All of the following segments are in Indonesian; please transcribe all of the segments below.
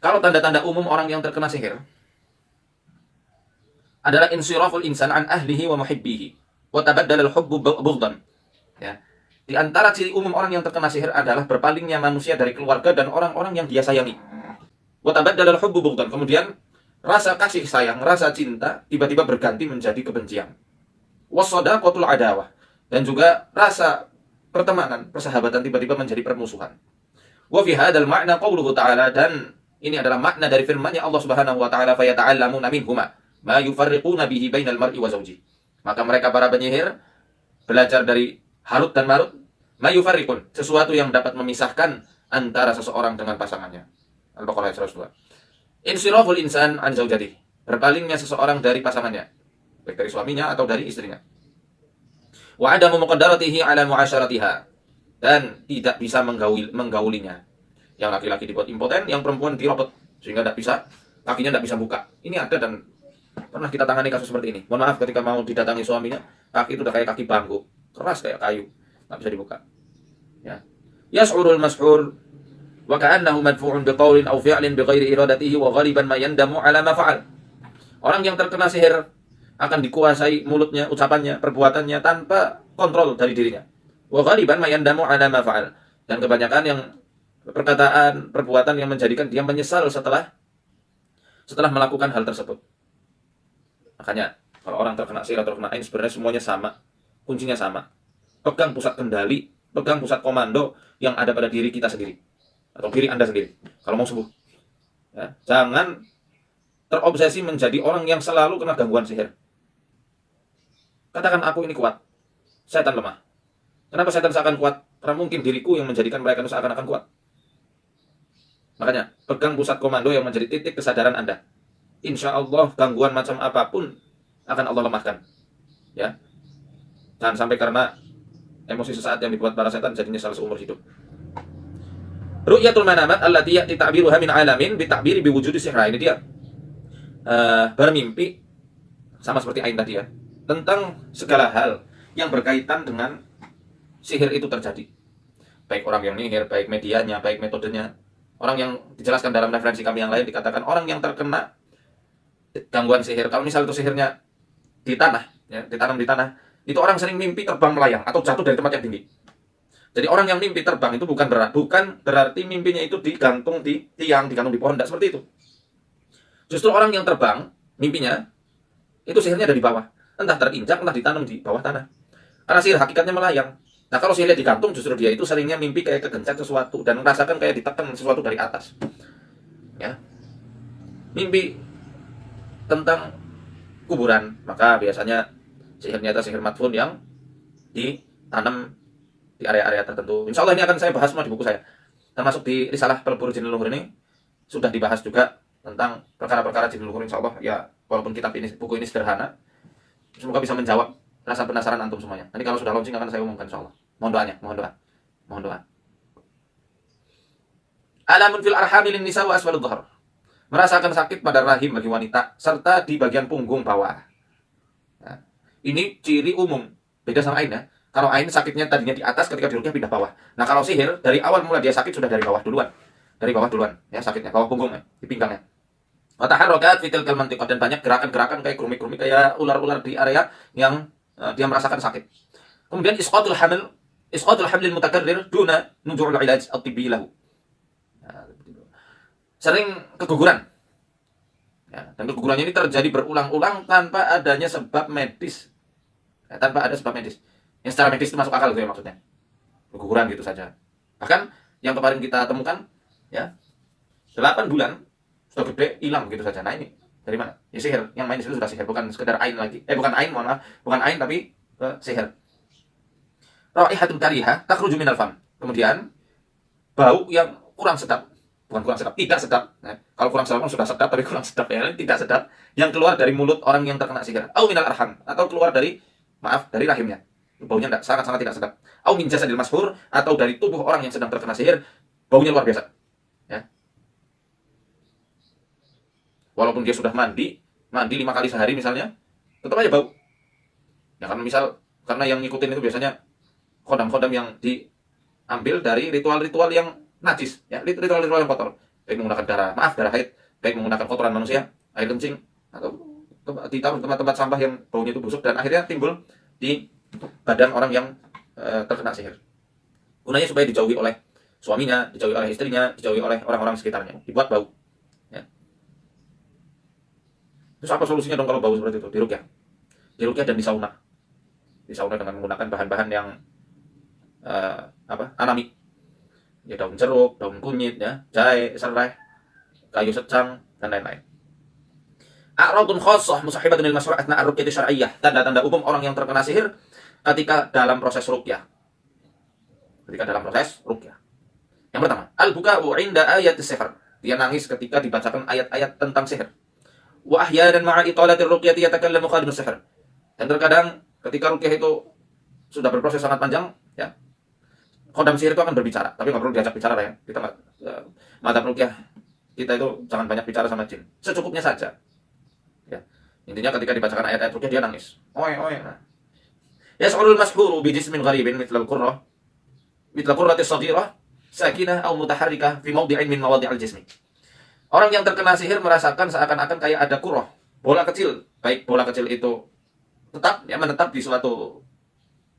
Kalau tanda-tanda umum orang yang terkena sihir adalah insiraful insan an ahlihi wa muhibbihi wa tabaddala al-hubbu bughdan. Ya. Di antara ciri umum orang yang terkena sihir adalah berpalingnya manusia dari keluarga dan orang-orang yang dia sayangi. Wa tabaddala al-hubbu bughdan. Kemudian rasa kasih sayang, rasa cinta tiba-tiba berganti menjadi kebencian. Wasadaqatul adawah. Dan juga rasa pertemanan, persahabatan tiba-tiba menjadi permusuhan. Wa fi hadzal ma'na qauluhu ta'ala, dan ini adalah makna dari firman-Nya Allah Subhanahu wa taala, fa yata'allamuna minhuma ma yufarriquna bihi bainal mar'i wa zawji. Maka mereka para penyihir belajar dari Harut dan Marut, ma yufarriqun, sesuatu yang dapat memisahkan antara seseorang dengan pasangannya. Al-Baqarah ayat 102. Insiraful insan an zaujati, berpalingnya seseorang dari pasangannya, baik dari suaminya atau dari istrinya. Wa adamu muqaddaratihi ala muasyaratiha, dan tidak bisa menggaulinya. Yang laki-laki dibuat impoten, yang perempuan dirobot sehingga tidak bisa, kakinya tidak bisa buka. Ini ada dan pernah kita tangani kasus seperti ini. Mohon maaf, ketika mau didatangi suaminya, kaki itu udah kayak kaki bangku, keras kayak kayu, nggak bisa dibuka. Ya. Yas'urul mash'ur wa ka'annahu madfu'un biqaulin aw fi'lin bighairi iradatihi wa ghaliban ma yandamu ala ma fa'al. Orang yang terkena sihir akan dikuasai mulutnya, ucapannya, perbuatannya tanpa kontrol dari dirinya. Wa ghaliban ma yandamu ala ma fa'al. Dan kebanyakan yang perkataan, perbuatan yang menjadikan dia menyesal setelah melakukan hal tersebut. Makanya kalau orang terkena sihir atau terkena ain, sebenarnya semuanya sama, kuncinya sama. Pegang pusat kendali, pegang pusat komando yang ada pada diri kita sendiri atau diri Anda sendiri kalau mau sembuh. Ya, jangan terobsesi menjadi orang yang selalu kena gangguan sihir. Katakan, aku ini kuat, setan lemah. Kenapa setan seakan kuat? Karena mungkin diriku yang menjadikan mereka itu seakan-akan kuat. Makanya pegang pusat komando yang menjadi titik kesadaran Anda. Insya Allah gangguan macam apapun akan Allah lemahkan. Ya, jangan sampai karena emosi sesaat yang dibuat para setan jadi nyesal seumur hidup. Ru'yatul manamat allati ya'ti ta'biruha min alamin bi ta'biri bi wujudi sihra. Ini dia bermimpi sama seperti ain tadi ya, tentang segala hal yang berkaitan dengan sihir itu terjadi. Baik orang yang nyihir, baik medianya, baik metodenya. Orang yang dijelaskan dalam referensi kami yang lain dikatakan orang yang terkena gangguan sihir, kalau misal itu sihirnya di tanah, ya, ditanam di tanah, itu orang sering mimpi terbang melayang atau jatuh dari tempat yang tinggi. Jadi orang yang mimpi terbang itu bukan berarti mimpinya itu digantung di tiang, digantung di pohon, tidak seperti itu. Justru orang yang terbang, mimpinya itu sihirnya ada di bawah, entah terinjak, entah ditanam di bawah tanah. Karena sihir hakikatnya melayang. Nah, kalau sihirnya digantung, justru dia itu seringnya mimpi kayak kegencet sesuatu dan merasakan kayak ditekan sesuatu dari atas. Ya, mimpi tentang kuburan, maka biasanya sihirnya itu sihir madfun yang ditanam di area-area tertentu. Insya Allah ini akan saya bahas semua di buku saya. Termasuk di Risalah Pelebur Jin Leluhur ini sudah dibahas juga tentang perkara-perkara jin leluhur. Insya Allah ya, walaupun buku ini sederhana, semoga bisa menjawab rasa penasaran antum semuanya. Nanti kalau sudah launching akan saya umumkan insya Allah. Mohon doanya, mohon doa. Alamun fil arhami lin nisa wa asfalud dhuhr. Merasakan sakit pada rahim bagi wanita serta di bagian punggung bawah. Nah, ini ciri umum. Beda sama ain ya. Kalau ain sakitnya tadinya di atas, ketika diruqyah pindah bawah. Nah, kalau sihir dari awal mula dia sakit sudah dari bawah duluan. Dari bawah duluan ya sakitnya, bawah punggung ya, di pinggangnya. Wa taharrakat fi tilkal mantiqah, dan banyak gerakan-gerakan kayak krumik-krumik kayak ular-ular di area yang dia merasakan sakit. Kemudian isqatul hamlil mutakarrir duna nuzulul ilaj at-tibbi lahu. Sering keguguran. Ya, dan kegugurannya ini terjadi berulang-ulang tanpa adanya sebab medis. Ya, tanpa ada sebab medis. Yang secara medis itu masuk akal gitu ya maksudnya. Keguguran gitu saja. Bahkan yang kemarin kita temukan ya, 8 bulan sudah gede hilang gitu saja. Nah, ini dari mana? Ya sihir. Yang main di situ sudah sihir, bukan sekedar ain lagi. Bukan ain, mohon maaf. Bukan ain tapi sihir. Raihatun karihah takhruju minal fam. Kemudian bau yang kurang sedap. Bukan kurang sedap, tidak sedap. Nah, kalau kurang sedap sudah sedap, tapi kurang sedap ya, tidak sedap yang keluar dari mulut orang yang terkena sihir. Au minal arham, atau keluar dari dari rahimnya. Baunya sangat-sangat tidak sedap. Au min jasadil mashhur, atau dari tubuh orang yang sedang terkena sihir, baunya luar biasa. Ya. Walaupun dia sudah mandi 5 kali sehari misalnya, tetap aja bau. Ya karena yang ngikutin itu biasanya khodam-khodam yang diambil dari ritual-ritual yang najis, ya, ritual-ritual yang kotor. baik menggunakan darah haid, baik menggunakan kotoran manusia, air kencing, atau ditaruh tempat-tempat sampah yang baunya itu busuk, dan akhirnya timbul di badan orang yang terkena sihir. Gunanya supaya dijauhi oleh suaminya, dijauhi oleh istrinya, dijauhi oleh orang-orang sekitarnya, dibuat bau. Ya. Terus apa solusinya dong kalau bau seperti itu? Dirukyah dan disauna. Disauna dengan menggunakan bahan-bahan yang alami. Ya, daun jeruk, daun kunyit, ya, jahe, serai, kayu secang, dan lain-lain. A'radun khassah musahibatun lil masru'ah athna ar-ruqyah syar'iyyah. Tanda-tanda umum orang yang terkena sihir ketika dalam proses ruqyah. Yang pertama, al-buka'u 'inda ayat as-sihr. Dia nangis ketika dibacakan ayat-ayat tentang sihir. Wa ahyanan ma'a italatir ruqyati yatakallamu khadimu sihr. Dan terkadang ketika ruqyah itu sudah berproses sangat panjang, ya, khodam sihir itu akan berbicara, tapi nggak perlu diajak bicara ya. Kita nggak mata ruqyah kita itu jangan banyak bicara sama jin, secukupnya saja. Ya. Intinya ketika dibacakan ayat-ayat ruqyah dia nangis. Nah. Yas'urul mashhuru bi jismin gharibin mithla qurrati saghirah sakinah aw mutaharrikah fi mawdi'in min mawadhi'il jismi. Orang yang terkena sihir merasakan seakan-akan kayak ada kurrah, bola kecil, baik bola kecil itu menetap di suatu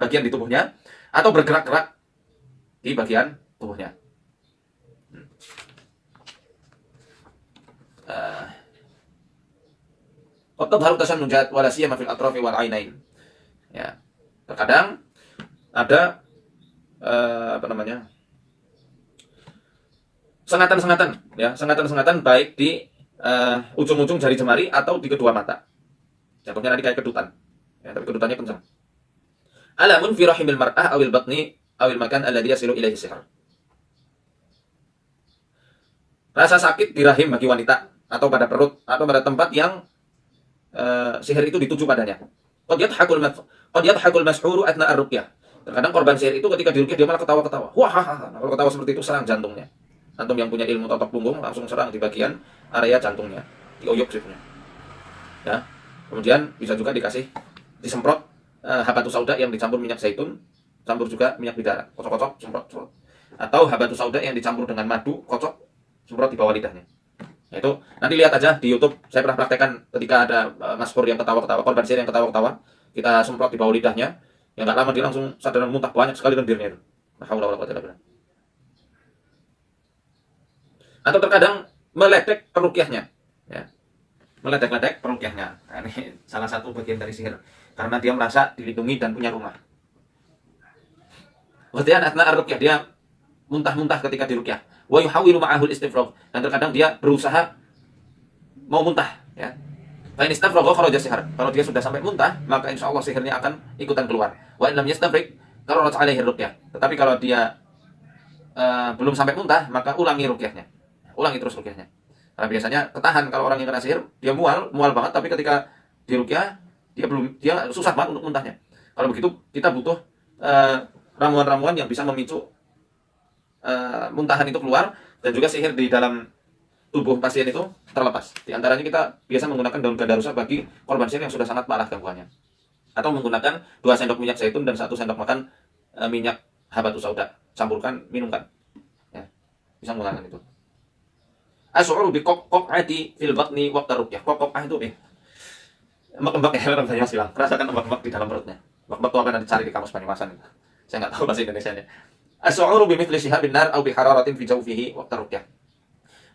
bagian di tubuhnya atau bergerak-gerak di bagian tubuhnya. Qad tadharu tasannujat wala siyama fil atrafi wal ainain. Ya. Terkadang ada sengatan-sengatan baik di ujung-ujung jari jemari atau di kedua mata. Jatuhnya nanti kayak kedutan. Ya, tapi kedutannya kencang. Alamun fi rahimil mar'ah awil batni awil makan alladhi yasilu ilaihi sihr. Rasa sakit di rahim bagi wanita atau pada perut atau pada tempat yang sihir itu dituju padanya. Qad yadhakul mashhuru athna ar-ruqyah. Terkadang korban sihir itu ketika diruqyah dia malah ketawa-ketawa. Wah, kalau ketawa seperti itu serang jantungnya. Antum yang punya ilmu totok punggung langsung serang di bagian area jantungnya, dioyok situnya. Ya. Kemudian bisa juga disemprot habatus sauda yang dicampur minyak zaitun, campur juga minyak bidara, kocok-kocok, semprot. Atau habatus sauda yang dicampur dengan madu, kocok, semprot di bawah lidahnya. Nah, itu nanti lihat aja di YouTube. Saya pernah praktekkan ketika ada mashhur yang ketawa-ketawa, korban sihir yang ketawa-ketawa, kita semprot di bawah lidahnya. Ya nggak lama dia langsung sadar dan muntah banyak sekali lendirnya itu. La haula wala quwwata illa billah. Atau terkadang meledek peruqyahnya, ya. Meledek-ledek peruqyahnya. Nah, ini salah satu bagian dari sihir karena dia merasa dilindungi dan punya rumah. Kemudian atna ar-ruqyah, dia muntah-muntah ketika diruqyah. Wa yuhawilu ma'ahul istifragh, dan terkadang dia berusaha mau muntah, ya. Fa in istafragha kharaja sihr. Kalau dia sudah sampai muntah, maka insyaallah sihirnya akan ikutan keluar. Wa in lam yastafrig qararat 'alaihi ruqyah. Tetapi kalau dia belum sampai muntah, maka ulangi ruqyahnya. Ulangi terus ruqyahnya. Karena biasanya ketahan kalau orang yang kena sihir, dia mual banget, tapi ketika diruqyah dia susah banget untuk muntahnya. Kalau begitu kita butuh ramuan-ramuan yang bisa memicu muntahan itu keluar, dan juga sihir di dalam tubuh pasien itu terlepas. Di antaranya kita biasa menggunakan daun gandarusa bagi korban sihir yang sudah sangat parah gangguannya. Atau menggunakan 2 sendok minyak zaitun dan 1 sendok makan minyak habatus sauda. Campurkan, minumkan. Ya, bisa menggunakan itu. Asy'uru bi qaq'ati fil batni waqta ruqyah. Qaq'ah itu embak-embak ya, orang Banyumas bilang. Rasakan embak-embak di dalam perutnya. Embak-embak itu apa, nanti cari di kamus Banyumasan itu. Saya nggak tahu bahasa Indonesianya. Asy'uru bi mithli shihabin nar aw bi hararatin fi jawfihi waqta ruqyah.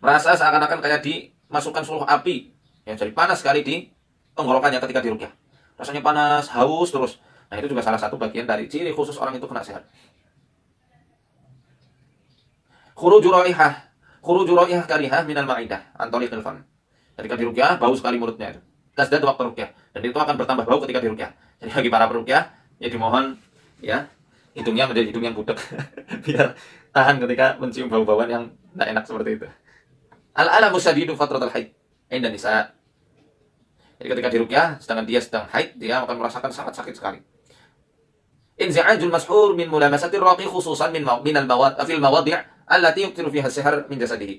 Merasa seakan-akan kayak dimasukkan suluh api yang jadi panas sekali di tenggorokannya ketika diruqyah. Rasanya panas, haus terus. Nah, itu juga salah satu bagian dari ciri khusus orang itu kena sihir. Khuruju raihah karihah minal ma'idah an tariqil fam. Ketika diruqyah bau sekali mulutnya itu. Tasdad waktu ruqyah, dan itu akan bertambah bau ketika diruqyah. Jadi bagi para peruqyah ya dimohon ya hidungnya menjadi hidung yang budek biar tahan ketika mencium bau-bauan yang tidak enak seperti itu. Al-alamu syadidu fatratul haid inda nisa. Jadi ketika diruqyah sedangkan dia sedang haid, dia akan merasakan sangat sakit sekali. Inzi'ajul mashhur min mulamasati raqi khususan min al-mawad fil mawadi' allati yuqtiru fiha as-sihr min jasadihi.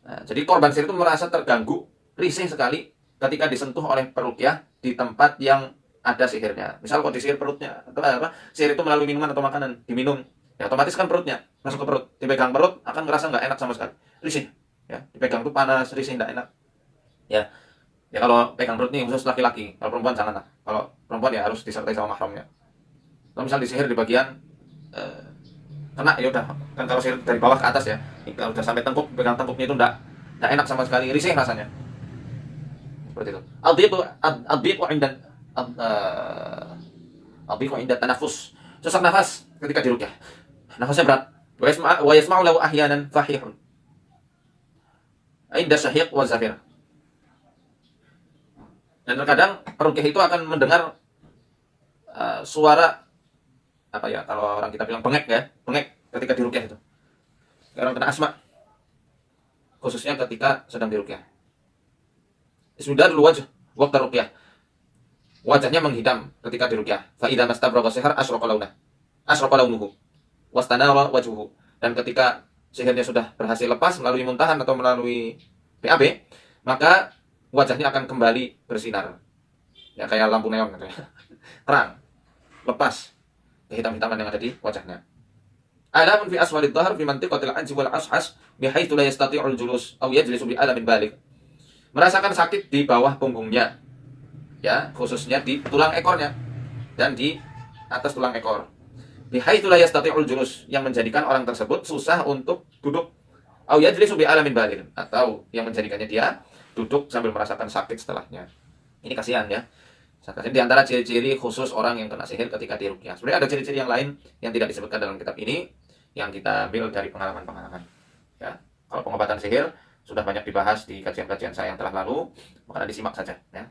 Nah, jadi korban sihir itu merasa terganggu, risih sekali ketika disentuh oleh peruqyah di tempat yang ada sihirnya. Misal kalau disihir perutnya atau sihir itu melalui minuman atau makanan, diminum, ya otomatis kan perutnya masuk ke perut, dipegang perut akan ngerasa nggak enak sama sekali, risih. Ya, dipegang tuh panas, risih, tidak enak. Ya, ya kalau pegang perut nih khusus laki-laki. Kalau perempuan janganlah. Kalau perempuan ya harus disertai sama mahramnya. Kalau misal disihir di bagian eh, kena ya udah. Kan kalau sihir dari bawah ke atas ya, kalau udah sampai tengkuk, pegang tengkuknya itu enggak enak sama sekali, risih rasanya. Seperti itu. Al-dhiqu 'inda al-dhiqu 'inda tanafus. Sesak nafas ketika diruqyah. Nafasnya berat. Wa yasma'u lahu ahyanan fahihun. 'Inda syahiq wa zafir. Dan terkadang peruqyah itu akan mendengar suara apa ya, kalau orang kita bilang bengek ya, bengek ketika diruqyah itu. Orang kena asma, khususnya ketika sedang diruqyah. Sudah dulu wajah waktu ruqyah. Wajahnya menghidam ketika diruqyah. Fa idza mastabragha sihr asraqa launuhu wastanara wajhuhu. Dan ketika sihirnya sudah berhasil lepas melalui muntahan atau melalui BAB, maka wajahnya akan kembali bersinar. Ya kayak lampu neon gitu ya. Terang, lepas kehitam-hitaman yang ada di wajahnya. Alamun fi asfalid dhahr fi mantiqatil anji wal ashas bihaitsu la yastati'ul julus aw yajlisu bi alamin baligh. Merasakan sakit di bawah punggungnya, ya khususnya di tulang ekornya dan di atas tulang ekor. Bihaitsu la yastati'ul julus, yang menjadikan orang tersebut susah untuk duduk. Aw yajlisu bi alamin baligh, atau yang menjadikannya dia duduk sambil merasakan sakit setelahnya. Ini kasihan ya. Di antara ciri-ciri khusus orang yang kena sihir ketika diruqyah. Sebenarnya ada ciri-ciri yang lain yang tidak disebutkan dalam kitab ini, yang kita ambil dari pengalaman-pengalaman. Ya, kalau pengobatan sihir sudah banyak dibahas di kajian-kajian saya yang telah lalu, maka disimak saja. Ya.